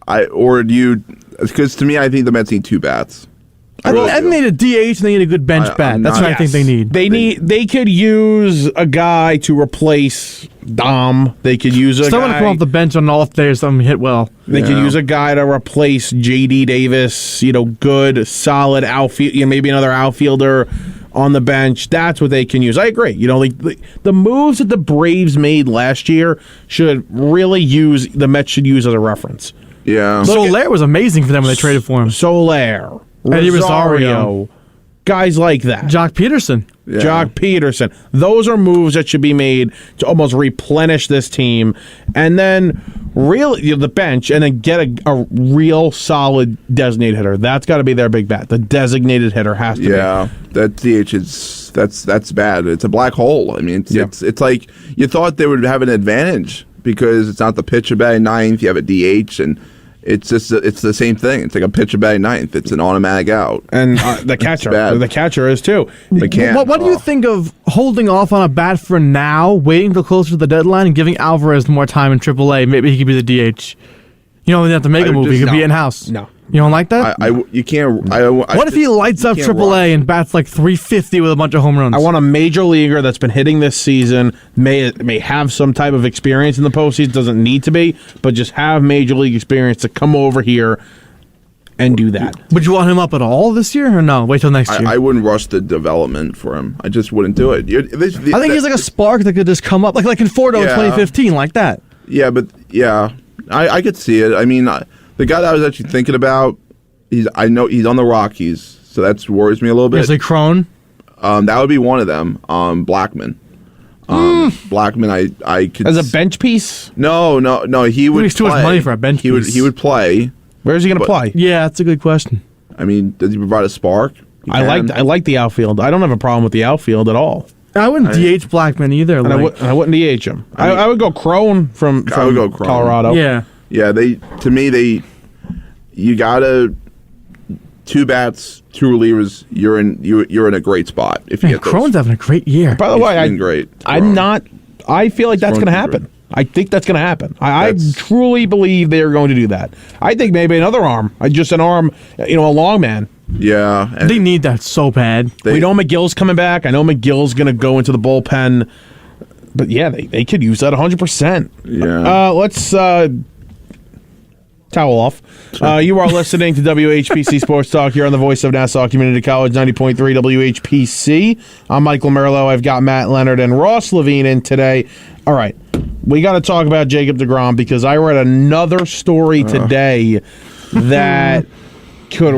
because to me, I think the Mets need two bats. I think they need a DH and they need a good bench bat. That's what I think they need. They could use a guy to replace Dom. They could use a Someone to come guy. off the bench on an off day or something hit well. They could use a guy to replace J.D. Davis. Good, solid outfield. Maybe another outfielder on the bench. That's what they can use. I agree. The moves that the Braves made last year the Mets should use as a reference. Yeah. Soler was amazing for them when they traded for him. Soler, Eddie Rosario, guys like that. Jock Peterson. Yeah. Jock Peterson. Those are moves that should be made to almost replenish this team, and then really the bench, and then get a real solid designated hitter. That's got to be their big bat. The designated hitter has to be. Yeah, that DH is that's bad. It's a black hole. I mean, it's like you thought they would have an advantage because it's not the pitcher batting ninth. You have a DH, and it's the same thing. It's like a pitcher batting ninth. It's an automatic out. And the catcher is too. What do you think of holding off on a bat for now, waiting until closer to the deadline, and giving Alvarez more time in AAA? Maybe he could be the DH. You don't have to make a move. He could be in-house. No. You don't like that? You can't. What if he lights up AAA and bats like 350 with a bunch of home runs? I want a major leaguer that's been hitting this season, may have some type of experience in the postseason, doesn't need to be, but just have major league experience to come over here and do that. Would you want him up at all this year, or no? Wait till next year. I wouldn't rush the development for him. I just wouldn't do it. I think he's like a spark that could just come up, like in Fordo in 2015, like that. Yeah, but I could see it. I mean, the guy that I was actually thinking about, I know he's on the Rockies, so that worries me a little bit. Is it Crone? That would be one of them. Blackman. Blackman, I could As a bench piece? No. He would. He's too much money for a bench piece. He would play. Where's he going to play? Yeah, that's a good question. I mean, does he provide a spark? I like the outfield. I don't have a problem with the outfield at all. I wouldn't DH Blackman either. And I wouldn't DH him. I would go Crone from I would go Crone. Colorado. Yeah. Yeah, you gotta two bats, two relievers. You're in a great spot if you Man, get those. Crone's having a great year. By the way, He's been great. I feel like that's going to happen. I think that's going to happen. I truly believe they are going to do that. I think maybe another arm, just an arm, a long man. Yeah, and They need that so bad. We know McGill's coming back. I know McGill's going to go into the bullpen. But yeah, they could use that 100%. Yeah. Let's towel off. You are listening to WHPC Sports Talk here on the voice of Nassau Community College, 90.3 WHPC. I'm Michael Merlo. I've got Matt Leonard and Ross Levine in today. All right, we got to talk about Jacob deGrom because I read another story today that could...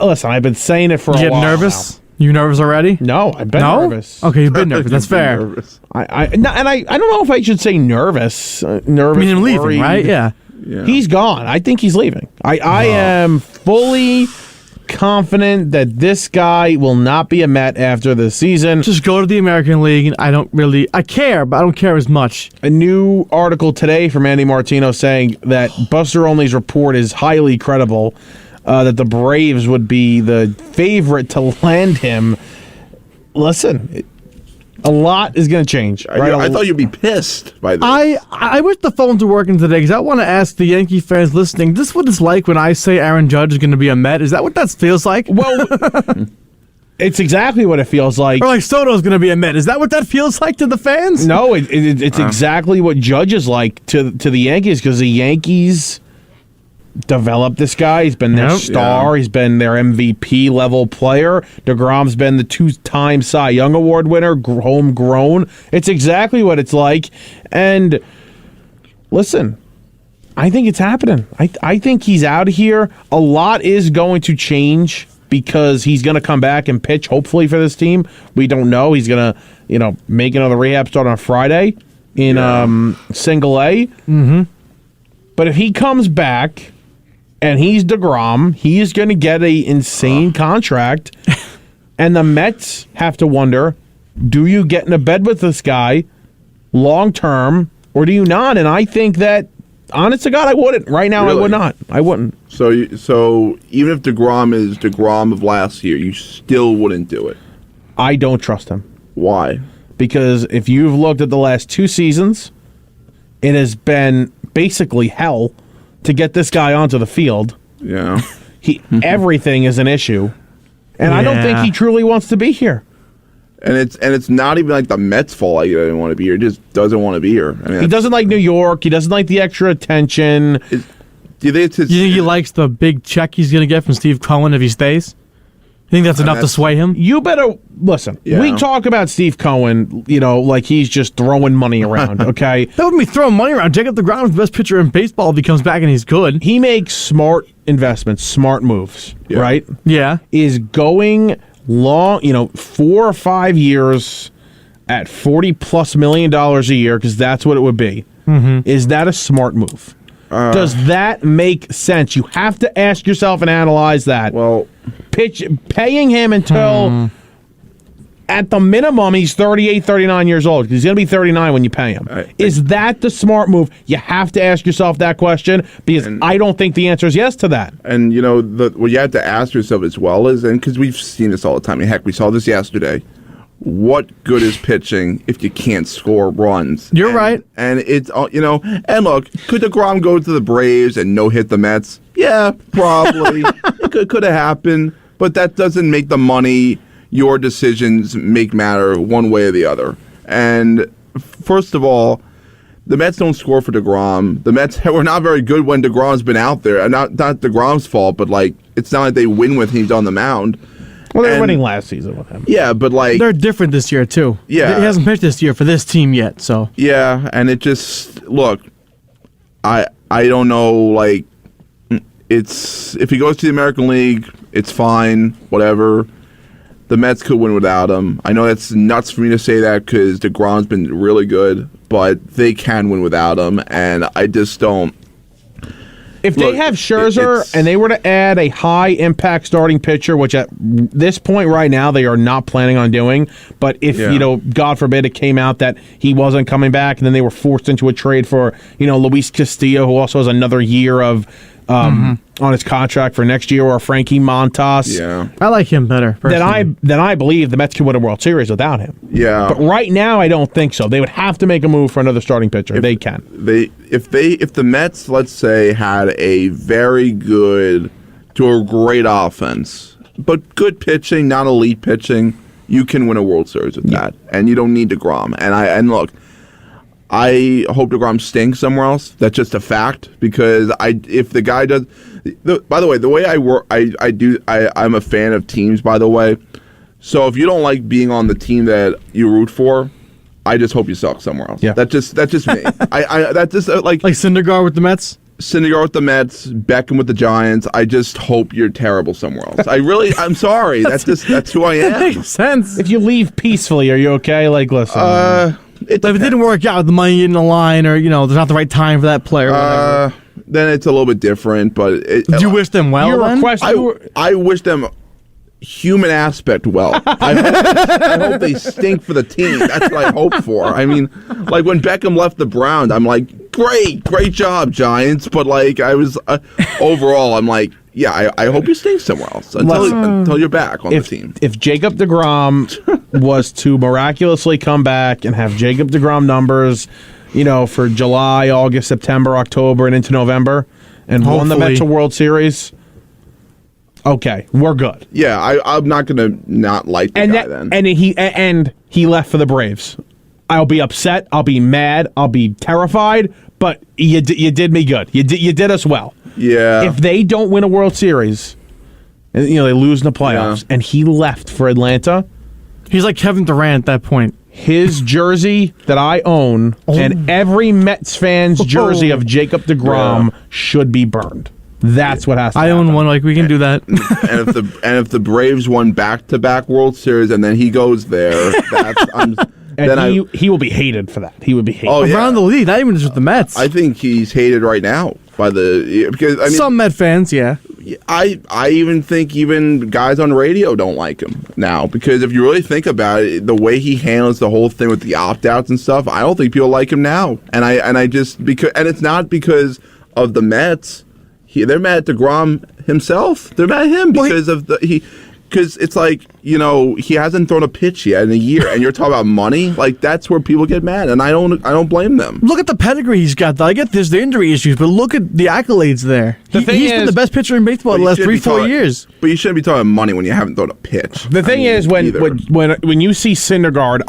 listen, I've been saying it for a while. You get nervous? You nervous already? No, I've been nervous. Okay, you've been nervous. That's fair. Nervous. I don't know if I should say nervous. Nervous. I mean, him leaving, worried. right? Yeah. He's gone. I think he's leaving. I am fully confident that this guy will not be a Met after the season. Just go to the American League, and I care, but I don't care as much. A new article today from Andy Martino saying that Buster Olney's report is highly credible, that the Braves would be the favorite to land him. Listen, A lot is going to change. Right? I thought you'd be pissed by this. I wish the phones were working today because I want to ask the Yankee fans listening, this is what it's like when I say Aaron Judge is going to be a Met? Is that what that feels like? Well, it's exactly what it feels like. Or like Soto's going to be a Met. Is that what that feels like to the fans? No, it's exactly what Judge is like to the Yankees because the Yankees developed this guy. He's been their star. Yeah. He's been their MVP level player. DeGrom's been the 2-time Cy Young Award winner, homegrown. It's exactly what it's like. And listen, I think it's happening. I think he's out of here. A lot is going to change because he's going to come back and pitch, hopefully, for this team. We don't know. He's going to, make another rehab start on Friday in Single A. Mm-hmm. But if he comes back and he's DeGrom, he is going to get an insane contract. And the Mets have to wonder, do you get in a bed with this guy long term or do you not? And I think that, honest to God, I wouldn't. Right now, really? I would not. I wouldn't. So even if DeGrom is DeGrom of last year, you still wouldn't do it? I don't trust him. Why? Because if you've looked at the last 2 seasons, it has been basically hell to get this guy onto the field. Yeah. Everything is an issue. And I don't think he truly wants to be here. And it's not even like the Mets' fault he doesn't want to be here. He just doesn't want to be here. I mean, he doesn't like New York. He doesn't like the extra attention. Do you think it's his, you think he likes the big check he's going to get from Steve Cohen if he stays? You think that's enough to sway him? You better listen. Yeah. We talk about Steve Cohen, like he's just throwing money around, okay? That wouldn't be throwing money around. Jacob DeGrom is the best pitcher in baseball if he comes back and he's good. He makes smart investments, smart moves, right? Yeah. Is going long, 4 or 5 years at $40+ million a year, because that's what it would be. Mm-hmm. Is that a smart move? Does that make sense? You have to ask yourself and analyze that. Well, paying him until at the minimum he's 38, 39 years old. He's going to be 39 when you pay him. Is that the smart move? You have to ask yourself that question because I don't think the answer is yes to that. And what you have to ask yourself as well is, and because we've seen this all the time. Heck, we saw this yesterday. What good is pitching if you can't score runs? You're right. And it's, and look, could DeGrom go to the Braves and no-hit the Mets? Yeah, probably. It could have happened, but that doesn't make the money, your decisions make matter one way or the other. And first of all, the Mets don't score for DeGrom. The Mets were not very good when DeGrom's been out there. And not DeGrom's fault, but it's not like they win with him on the mound. Well, they were winning last season with him. Yeah, but they're different this year too. Yeah, he hasn't pitched this year for this team yet. So yeah, and it just I don't know. It's if he goes to the American League, it's fine. Whatever. The Mets could win without him. I know that's nuts for me to say that because DeGrom's been really good, but they can win without him, and I just don't. If they have Scherzer and they were to add a high-impact starting pitcher, which at this point right now they are not planning on doing, but if, God forbid, it came out that he wasn't coming back and then they were forced into a trade for, Luis Castillo, who also has another year of on his contract for next year, or Frankie Montas. Yeah. I like him better, personally. Then I believe the Mets could win a World Series without him. Yeah. But right now, I don't think so. They would have to make a move for another starting pitcher. They can. If the Mets, let's say, had a very good to a great offense, but good pitching, not elite pitching, you can win a World Series with that, and you don't need DeGrom. And look, I hope DeGrom stinks somewhere else. That's just a fact, because if the guy does. By the way, the way I work, I'm a fan of teams. By the way, so if you don't like being on the team that you root for, I just hope you suck somewhere else. Yeah. That's just me. That's just like Syndergaard with the Mets. Syndergaard with the Mets, Beckham with the Giants. I just hope you're terrible somewhere else. I'm sorry. that's who I am. That makes sense. If you leave peacefully, are you okay? Listen. If it didn't work out with the money in the line, or there's not the right time for that player, then it's a little bit different. But do you wish them well? I wish them human aspect well. I hope they stink for the team. That's what I hope for. I mean, when Beckham left the Browns, I'm like, great job, Giants. But I was overall, I'm like, Yeah, I hope you stay somewhere else until you're back on the team. If Jacob deGrom was to miraculously come back and have Jacob deGrom numbers, for July, August, September, October, and into November, and won the Mets a World Series, okay, we're good. Yeah, I'm not going to not like the guy then. And he left for the Braves. I'll be upset. I'll be mad. I'll be terrified. But you did me good. You did us well. Yeah. If they don't win a World Series, and they lose in the playoffs, and he left for Atlanta, he's like Kevin Durant at that point. His jersey that I own and every Mets fan's jersey of Jacob deGrom should be burned. That's what has to happen. I own one. Like, we can do that. and if the Braves won back-to-back World Series and then he goes there, he will be hated for that. He would be hated. Oh, yeah. Around the league, not even just with the Mets. I think he's hated right now because some Met fans, yeah. I even think guys on radio don't like him now because if you really think about it, the way he handles the whole thing with the opt-outs and stuff, I don't think people like him now. And it's not because of the Mets. They're mad at deGrom himself. They're mad at him because it's like, he hasn't thrown a pitch yet in a year, and you're talking about money. Like, that's where people get mad, and I don't blame them. Look at the pedigree he's got. I get there's the injury issues, but look at the accolades there. He's been the best pitcher in baseball the last 3-4 years. But you shouldn't be talking money when you haven't thrown a pitch. The thing is, when you see Syndergaard,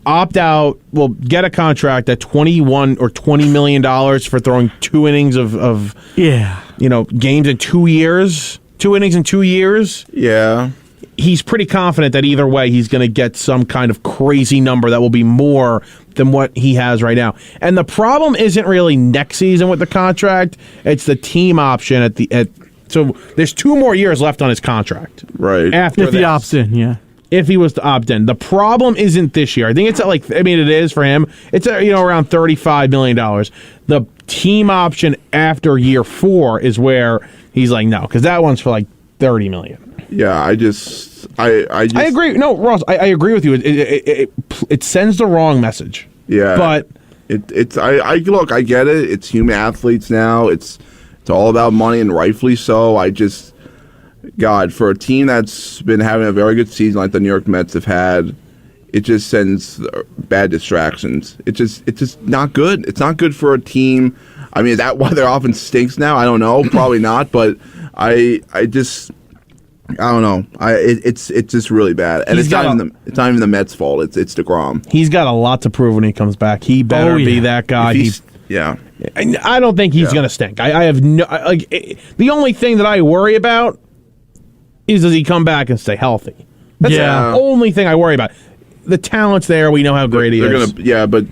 opt out, get a contract at $21 or $20 million for throwing 2 innings of games in 2 years. 2 innings in 2 years. Yeah. He's pretty confident that either way he's going to get some kind of crazy number that will be more than what he has right now. And the problem isn't really next season with the contract. It's the team option so there's 2 more years left on his contract. Right. If he opts in, yeah. If he was to opt in. The problem isn't this year. I think it's it is for him. It's around $35 million. The team option after year 4 is where he's like, no, because that one's for like $30 million. Yeah, I agree. No, Ross, I agree with you. It sends the wrong message. Yeah, but look, I get it. It's human athletes now. It's all about money, and rightfully so. God, for a team that's been having a very good season like the New York Mets have had, it just sends bad distractions. It's just not good. It's not good for a team. I mean, is that why their offense stinks now? I don't know. Probably not. But I don't know. It's just really bad, and it's not even the Mets' fault. It's deGrom. He's got a lot to prove when he comes back. He better be that guy. I don't think he's going to stink. I have no. The only thing that I worry about is does he come back and stay healthy? That's the only thing I worry about. The talent's there. We know how great he is. But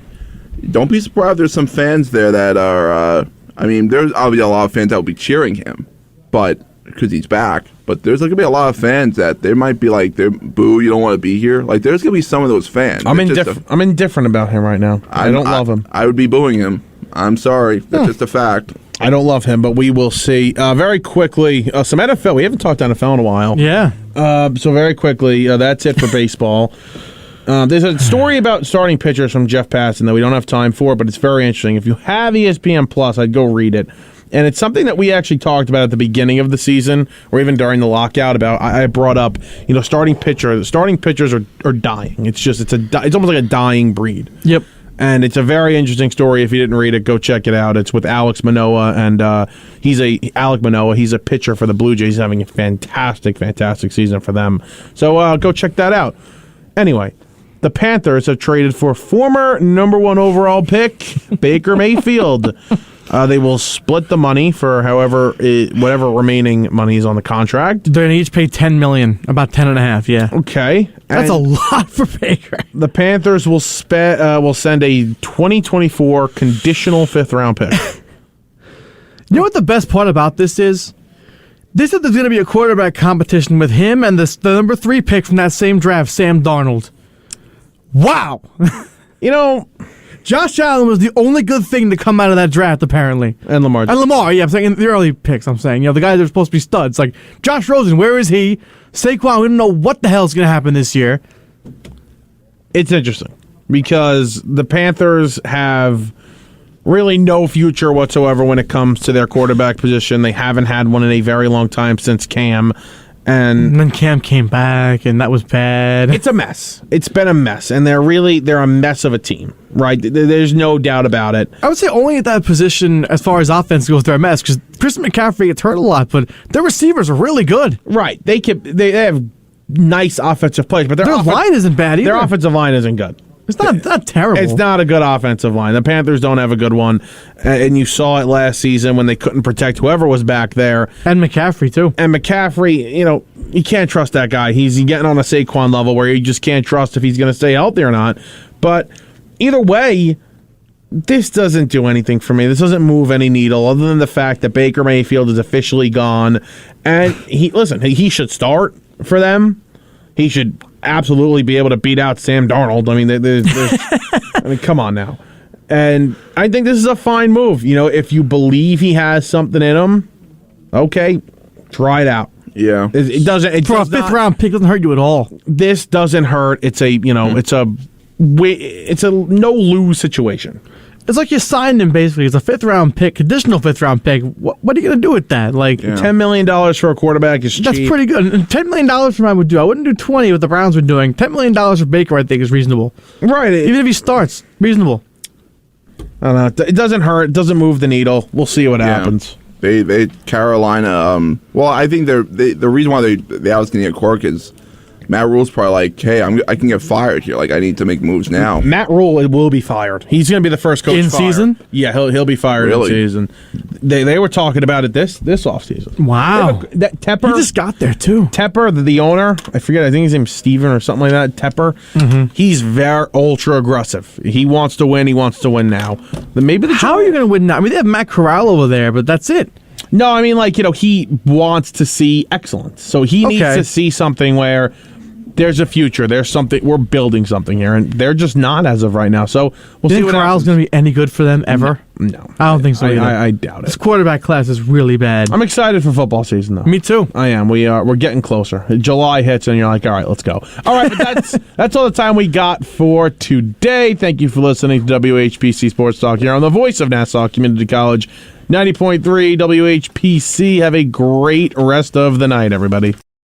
don't be surprised. There's some fans there that are. There's obviously a lot of fans that will be cheering him, but because he's back. But there's going to be a lot of fans that they might be like, "Boo, you don't want to be here." Like, there's going to be some of those fans. I'm indifferent about him right now. I don't love him. I would be booing him. I'm sorry. That's just a fact. I don't love him, but we will see. Very quickly, some NFL. We haven't talked NFL in a while. Yeah. So very quickly, that's it for baseball. There's a story about starting pitchers from Jeff Passan that we don't have time for, but it's very interesting. If you have ESPN Plus, I'd go read it. And it's something that we actually talked about at the beginning of the season, or even during the lockout. About I brought up, starting pitchers are dying. It's almost like a dying breed. Yep. And it's a very interesting story. If you didn't read it, go check it out. It's with Alex Manoah, and Alec Manoah. He's a pitcher for the Blue Jays. He's having a fantastic, fantastic season for them. So go check that out. Anyway, the Panthers have traded for former number 1 overall pick Baker Mayfield. They will split the money for whatever remaining money is on the contract. They're going to each pay $10 million, about 10.5. Yeah. Okay, that's a lot for Baker. The Panthers will send a 2024 conditional 5th-round pick. You know what the best part about this is? This is there's going to be a quarterback competition with him and the number 3 pick from that same draft, Sam Darnold. Wow. Josh Allen was the only good thing to come out of that draft, apparently. And Lamar. Yeah, I'm saying in the early picks, I'm saying. The guys that are supposed to be studs. Like, Josh Rosen, where is he? Saquon, we don't know what the hell's going to happen this year. It's interesting because the Panthers have really no future whatsoever when it comes to their quarterback position. They haven't had one in a very long time since Cam. And then Cam came back, and that was bad. It's a mess. It's been a mess, and they're a mess of a team, right? There's no doubt about it. I would say only at that position, as far as offense goes, they're a mess, because Christian McCaffrey gets hurt a lot, but their receivers are really good. Right. They have nice offensive plays, but their line isn't bad either. Their offensive line isn't good. It's not terrible. It's not a good offensive line. The Panthers don't have a good one, and you saw it last season when they couldn't protect whoever was back there. And McCaffrey, too. And McCaffrey, you can't trust that guy. He's getting on a Saquon level where you just can't trust if he's going to stay healthy or not. But either way, this doesn't do anything for me. This doesn't move any needle other than the fact that Baker Mayfield is officially gone. And he should start for them. He should absolutely be able to beat out Sam Darnold. I mean, come on now. And I think this is a fine move. If you believe he has something in him, okay, try it out. Yeah, it doesn't. For a fifth-round pick, doesn't hurt you at all. This doesn't hurt. It's a no-lose situation. It's like you signed him basically as a fifth-round pick, conditional fifth-round pick. What are you going to do with that? $10 million for a quarterback is cheap. That's pretty good. And $10 million for him I would do. I wouldn't do 20 what the Browns were doing. $10 million for Baker, I think, is reasonable. Right. Even if he starts, reasonable. I don't know. It doesn't hurt. It doesn't move the needle. We'll see what happens. They Carolina. Well, I think the reason why they was going to get Cork is Matt Rule's probably like, hey, I can get fired here. I need to make moves now. Matt Rule will be fired. He's going to be the first coach in fired. Season. Yeah, he'll be fired in season. They were talking about it this offseason. Wow. Tepper, he just got there too. Tepper, the owner, I forget. I think his name's Steven or something like that. Tepper. Mm-hmm. He's very ultra aggressive. He wants to win. He wants to win now. How are you going to win now? I mean, they have Matt Corral over there, but that's it. No, I mean, he wants to see excellence. So he needs to see something where there's a future. There's something. We're building something here, and they're just not as of right now. So we'll see what Corral's going to be any good for them ever? No. I don't think so either. I doubt it. This quarterback class is really bad. I'm excited for football season, though. Me too. I am. We're getting closer. July hits, and you're like, all right, let's go. All right, but that's all the time we got for today. Thank you for listening to WHPC Sports Talk here on the voice of Nassau Community College, 90.3 WHPC. Have a great rest of the night, everybody.